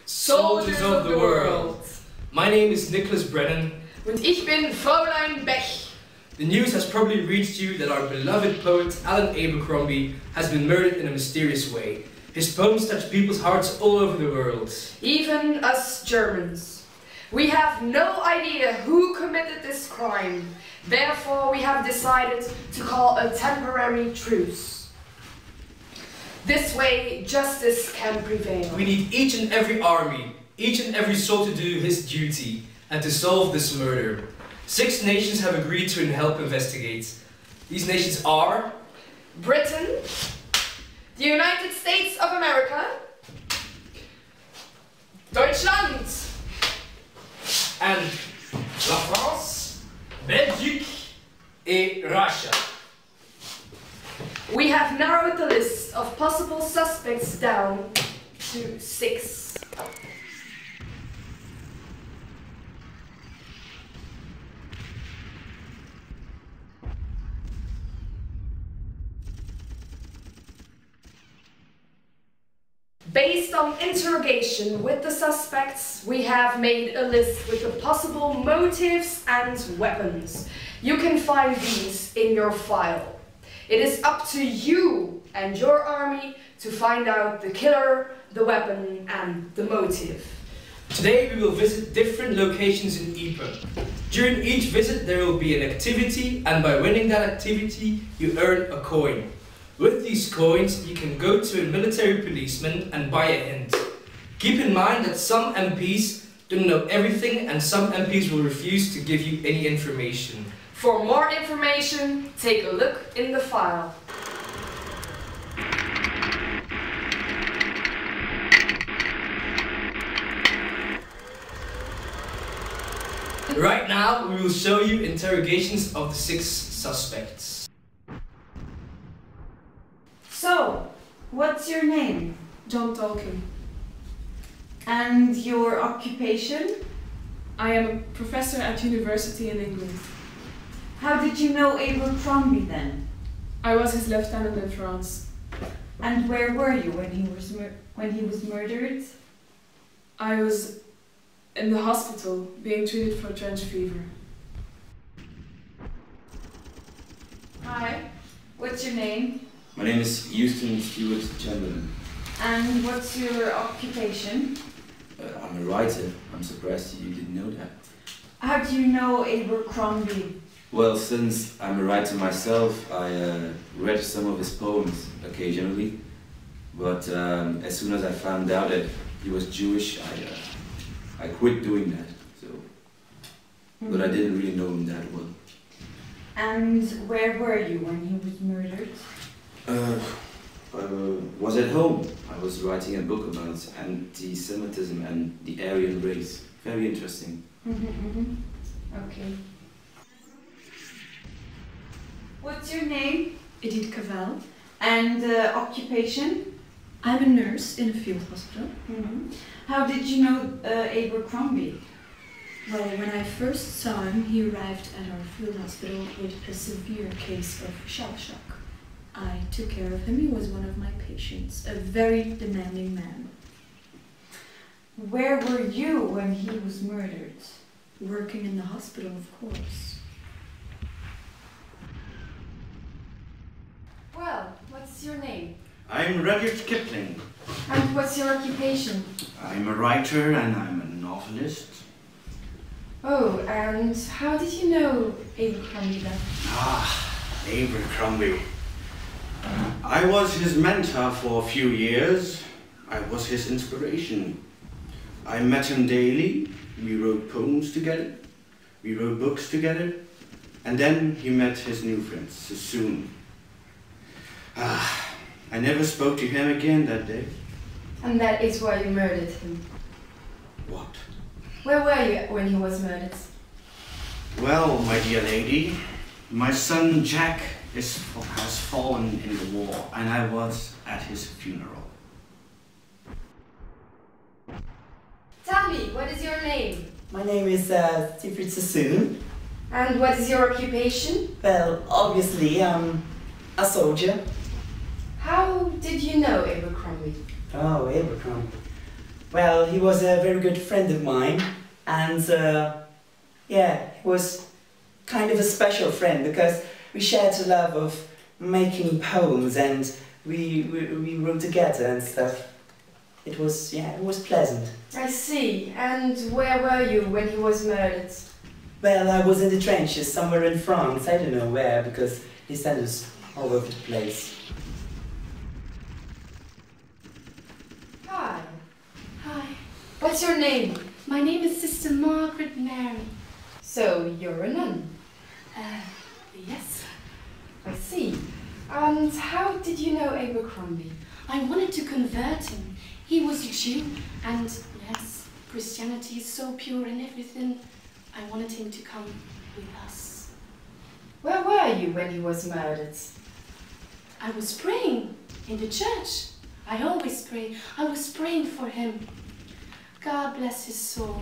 Soldiers of the world. My name is Nicholas Brennan. Und ich bin Fräulein Bech. The news has probably reached you that our beloved poet Alan Abercrombie has been murdered in a mysterious way. His poems touch people's hearts all over the world. Even us Germans. We have no idea who committed this crime. Therefore, we have decided to call a temporary truce. This way, justice can prevail. We need each and every army, each and every soul to do his duty and to solve this murder. 6 nations have agreed to help investigate. These nations are Britain, the United States of America, Deutschland, and La France, Belgique et Russia. We have narrowed the list of possible suspects down to 6. Based on interrogation with the suspects, we have made a list with the possible motives and weapons. You can find these in your file. It is up to you and your army to find out the killer, the weapon, and the motive. Today we will visit different locations in Ypres. During each visit there will be an activity, and by winning that activity you earn a coin. With these coins you can go to a military policeman and buy a hint. Keep in mind that some MPs don't know everything and some MPs will refuse to give you any information. For more information, take a look in the file. Right now, we will show you interrogations of the 6 suspects. So, what's your name? John Tolkien. And your occupation? I am a professor at university in England. How did you know Abercrombie then? I was his lieutenant in France. And where were you when he was murdered? I was in the hospital being treated for trench fever. Hi, what's your name? My name is Houston Stewart Chamberlain. And what's your occupation? I'm a writer. I'm surprised you didn't know that. How do you know Abercrombie? Well, since I'm a writer myself, I read some of his poems occasionally. But as soon as I found out that he was Jewish, I quit doing that. So, but I didn't really know him that well. And where were you when he was murdered? I was at home. I was writing a book about anti-Semitism and the Aryan race. Very interesting. Okay. What's your name? Edith Cavell. And occupation? I'm a nurse in a field hospital. How did you know Abercrombie? Well, when I first saw him, he arrived at our field hospital with a severe case of shell shock. I took care of him. He was one of my patients, a very demanding man. Where were you when he was murdered? Working in the hospital, of course. Well, what's your name? I'm Rudyard Kipling. And what's your occupation? I'm a writer and I'm a novelist. Oh, and how did you know Abercrombie then? Abercrombie. I was his mentor for a few years. I was his inspiration. I met him daily. We wrote poems together. We wrote books together. And then he met his new friend, Sassoon. I never spoke to him again that day. And that is why you murdered him. What? Where were you when he was murdered? Well, my dear lady, my son Jack has fallen in the war, and I was at his funeral. Tell me, what is your name? My name is Siegfried Sassoon. And what is your occupation? Well, obviously, I'm a soldier. How did you know Abercrombie? Oh, Abercrombie. Well, he was a very good friend of mine, and yeah, he was kind of a special friend because we shared the love of making poems, and we wrote together and stuff. It was, yeah, it was pleasant. I see. And where were you when he was murdered? Well, I was in the trenches somewhere in France. I don't know where because they sent us all over the place. Hi. Hi, What's your name? my name is Sister Margaret Mary. So, you're a nun. Yes, I see. And how did you know Abercrombie? I wanted to convert him. He was a Jew, and yes, Christianity is so pure and everything. I wanted him to come with us. Where were you when he was murdered? I was praying in the church. I always pray. I was praying for him. God bless his soul.